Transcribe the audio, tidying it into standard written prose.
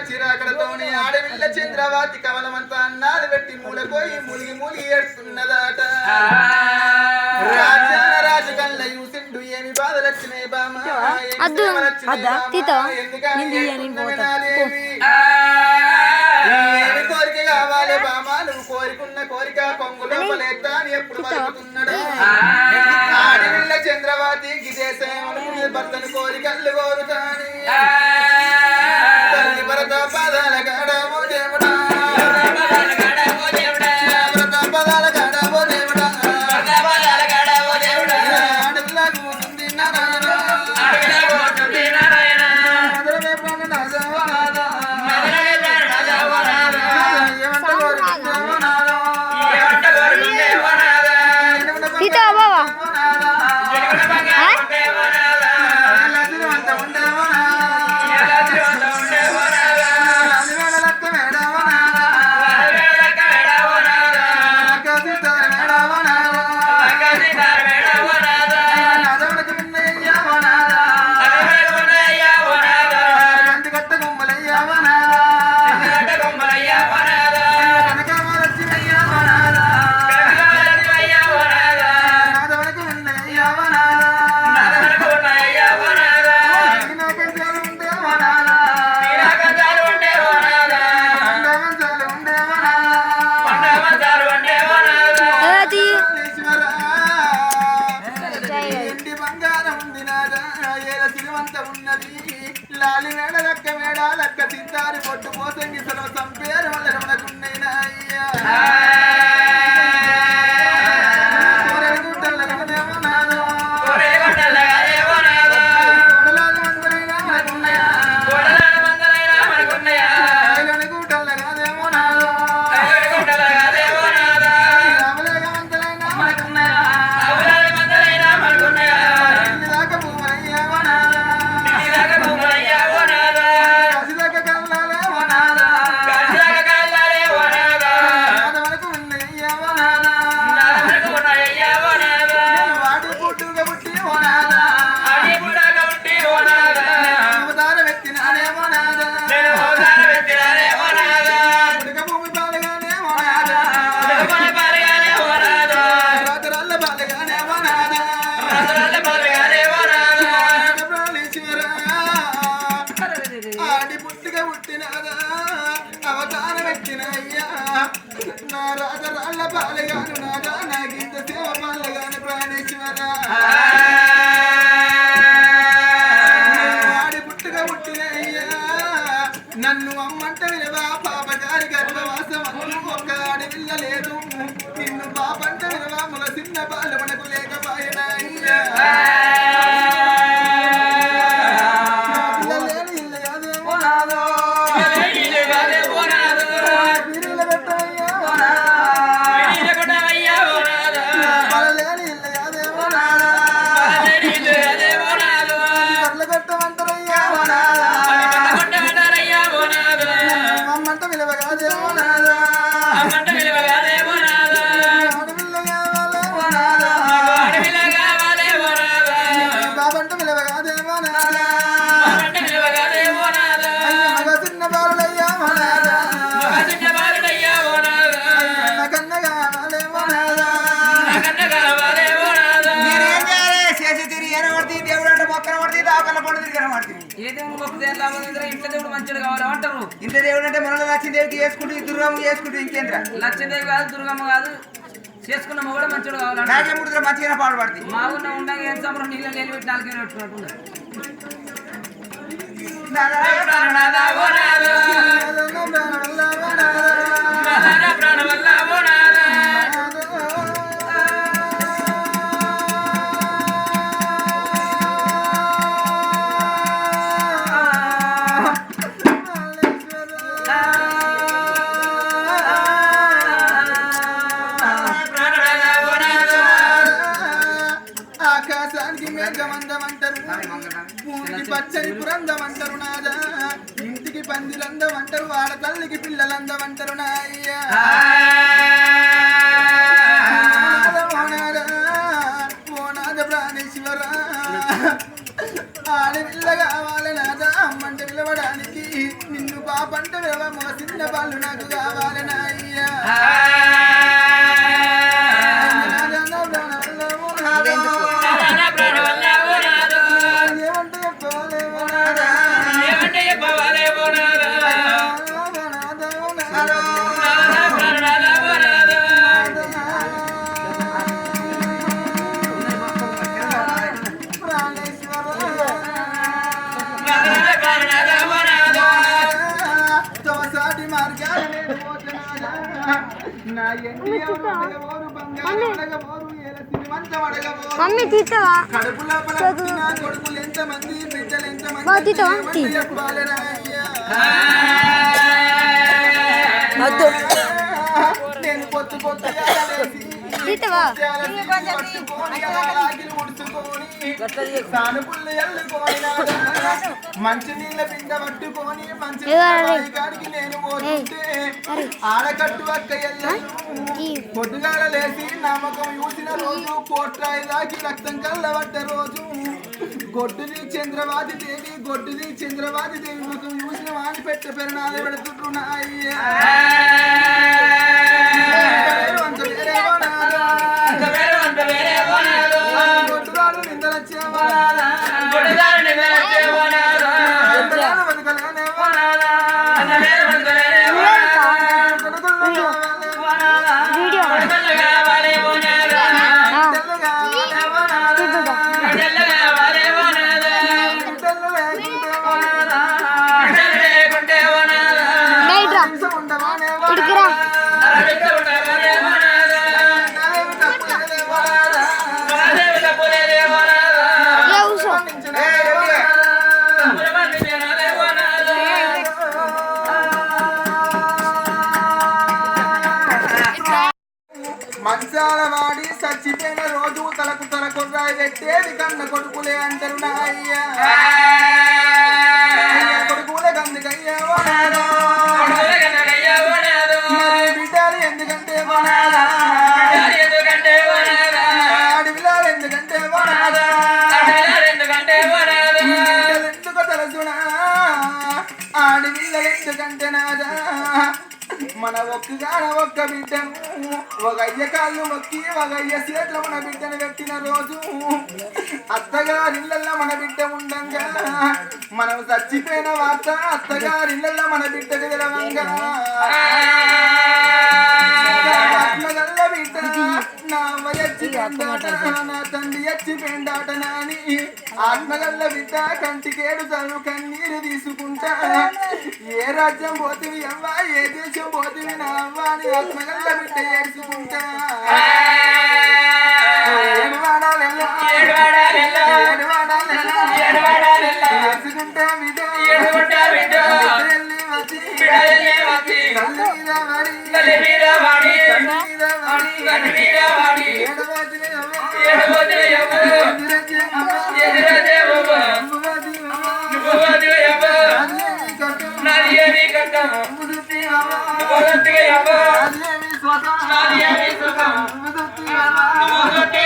చిరాకడతోని ఆడవిల్ల చంద్రవాతి కమలమంతా అన్నాలు పెట్టి మూలపోయి ములిగి ములిగి ఏడుస్తున్నదాట రాజు కళ్ళ యూసిండు ఏమి బాధలు వచ్చినాయి బామా ఏమి కోరిక కావాలి బామా నువ్వు కోరికున్న కోరిక పొంగు లోపలేస్తా అని ఎప్పుడు పలుకుతున్నాడు ఆడవిల్ల చంద్రవాతి గిదేశం భర్తను కోరికల్లు కోరుతాని భరత పదాల గడమో దేవుడా భరత పదాల గడమో దేవుడా అడవిలాగు ఉంటుంది నారాయణ అదరమే ప్రాణనాథ ఏమంట కోరుకుందేవో నాదో లాలి మేడ లక్క మేడ లక్క తింటారు పొట్టు పోసంగి సలో సంపేరు వల్ల రమణకున్నైనా అయ్యా నా రాజరాళ్ళ పాలగాను నాగా నా గీత సేవ పాలగాను ప్రాణేశ్వర ఆడి పుట్టుగా పుట్టినయ్యా నన్ను అమ్మంట వినవా పాపగారి గర్భవాసం ఒక్క ఆడి పిల్లలేదు నిన్ను పాపంట వినవా ముల చిన్న బాలు మనకు లేకపోయినా అయ్యా పిల్లలేని ఇల్లు కాదేమో నాదో ఇంత దేవుడు అంటే మనలో లక్ష్మీదేవికి చేసుకుంటూ దుర్గమ్మ చేసుకుంటూ ఇంకేంద్ర లక్ష్మీదేవి కాదు దుర్గమ్మ కాదు చేసుకున్న కూడా మంచిగా కావాలి నాకే ముడుతున్నా మంచిగా పాడుపడుతుంది మా ఊళ్ళో ఉండగా ఏం సంబరం నీళ్ళు నిలబెట్టి నాలుగే పెట్టుకున్నట్టు నాదా ఇంటికి పందిరందం అంటారు ఆడతల్లికి పిల్లలందం అంటారు నా అయ్యా ఓనాద ప్రాణేశ్వర ఆడపిల్ల కావాలి నాదా అమ్మంటే పిలవడానికి నిన్ను పాపంటే పిలవ చిన్న వాళ్ళు నాకు కావాలి నా అయ్యా మమ్మీ తీస్తావా కడుపు లోపల కొడుకులు ఎంతమంది బిడ్డలు ఎంతమంది నేను పొత్తు పొత్తుగా తీస్తావా మంచి నీళ్ళ బింద పట్టుకొని మంచి గారికి నేను పోతుంటే ఆడకట్టు అక్క పొద్దుగాల లేచి నమ్మకం చూసిన రోజు కోట్రాయి దాకి రక్తం కళ్ళబడ్డ రోజు గొడ్డుది చంద్రవాది దేవి ముఖం చూసిన వాణి పెట్ట పెరణాలు పెడుతుండ్రు నా అయ్యా మంచాల వాడి చచ్చిపోయిన రోజు తలకు తల కొర్రాయి పెట్టేది కన్న కొడుకులే అంటారు నా అయ్యా కొడుకులే కందుకయ్యా బిడ్డలు ఎందుకంటే అడవిలాలు ఎందుకంటే ఎందుకు తెలుసునా ఆడవిల్లలు ఎందుకంటే నాదా మన ఒక్క బిడ్డను ఒక అయ్య కాళ్ళు మొక్కి ఒక అయ్య చేతిలో మన బిడ్డను పెట్టిన రోజు అత్తగారిళ్ళల్లో మన బిడ్డ ఉండంగా మనం చచ్చిపోయిన వార్త అత్తగారిళ్ళల్లో మన బిడ్డకు తెలవంగా ఆత్మగల్ల బిడ్డ నా వయచ్చి పెండాట నా తండ్రి ఎచ్చి పెండాట నాని ఆత్మగల్ల బిడ్డ కంటికేడు చదువు కన్నీరు తీసుకుంటా ఏ రాజ్యం పోతివి అవ్వా ఏ దేశం పోతివి నా అవ్వా అని ఆత్మగల్ల బిడ్డ ఏడ్చుకుంటా ఏడ్చుకుంటా బిడ్డ తల్లి మీద వాడి స్వత